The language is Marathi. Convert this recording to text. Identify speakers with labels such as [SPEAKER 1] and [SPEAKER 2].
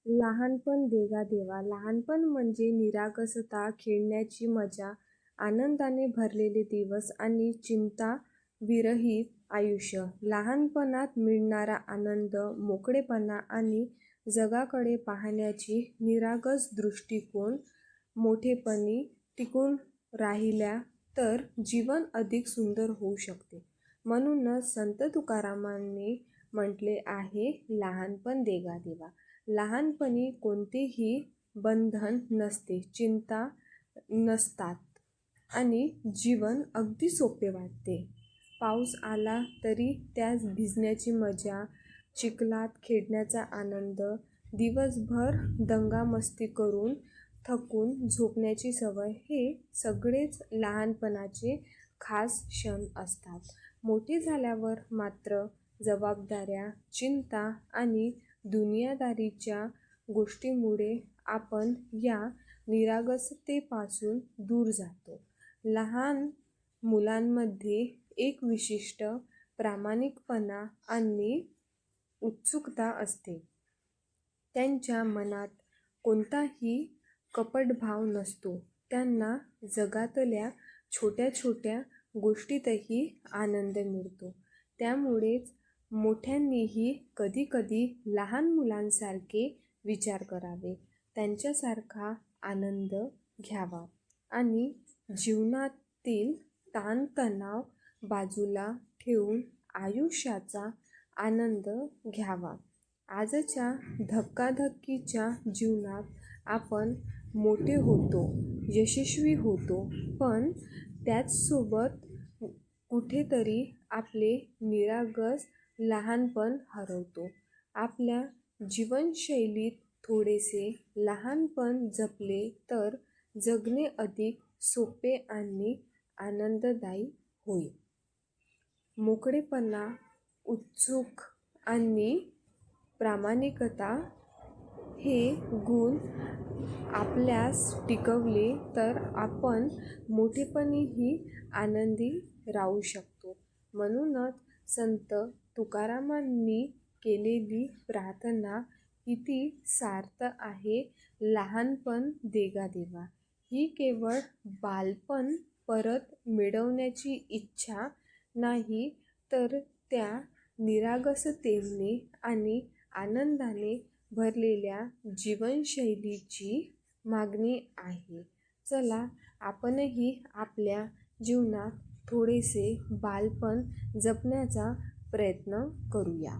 [SPEAKER 1] लहानपण देगा देवा. लहानपण म्हणजे निरागसता, खेळण्याची मजा, आनंदाने भरलेले दिवस आणि चिंता विरहित आयुष्य. लहानपणात मिळणारा आनंद, मोकळेपणा आणि जगाकडे पाहण्याची निरागस दृष्टिकोन मोठेपणी टिकून राहिल्या तर जीवन अधिक सुंदर होऊ शकते. म्हणूनच संत तुकारामांनी म्हटले आहे, लहानपण देगा देवा. लहानपणी कोणतेही बंधन नसते, चिंता नसतात आणि जीवन अगदी सोपे वाटते. पाऊस आला तरी त्यात भिजण्याची मजा, चिखलात खेळण्याचा आनंद, दिवसभर दंगामस्ती करून थकून झोपण्याची सवय, हे सगळेच लहानपणाचे खास क्षण असतात. मोठे झाल्यावर मात्र जबाबदाऱ्या, चिंता आणि दुनियादारीच्या गोष्टींमुळे आपण या निरागसतेपासून दूर जातो. लहान मुलांमध्ये एक विशिष्ट प्रामाणिकपणा आणि उत्सुकता असते. त्यांच्या मनात कोणताही कपटभाव नसतो. त्यांना जगातल्या छोट्या छोट्या गोष्टीतही आनंद मिळतो. त्यामुळेच मोठ्यांनीही कधीकधी लहान मुलांसारखे विचार करावे, त्यांच्यासारखा आनंद घ्यावा आणि जीवनातील ताणतणाव बाजूला ठेवून आयुष्याचा आनंद घ्यावा. आजच्या धकाधकीच्या जीवनात आपण मोठे होतो, यशस्वी होतो, पण त्याचसोबत कुठेतरी आपले निरागस लहानपण हरवतो. आपल्या जीवनशैलीत थोडेसे लहानपण जपले तर जगणे अधिक सोपे आणि आनंददायी होईल. मोकळेपणा, उत्सुक आणि प्रामाणिकता हे गुण आपल्यास टिकवले तर आपण मोठेपणीही आनंदी राहू शकतो. म्हणूनच संत तुकारामांनी केलेली प्रार्थना किती सार्थ आहे, लहानपण देगा देवा. ही केवळ बालपण परत मिळवण्याची इच्छा नाही, तर त्या निरागसतेने आणि आनंदाने भरलेल्या जीवनशैलीची मागणी आहे. चला, आपणही आपल्या जीवनात थोडेसे बालपण जपण्याचा प्रयत्न करूया.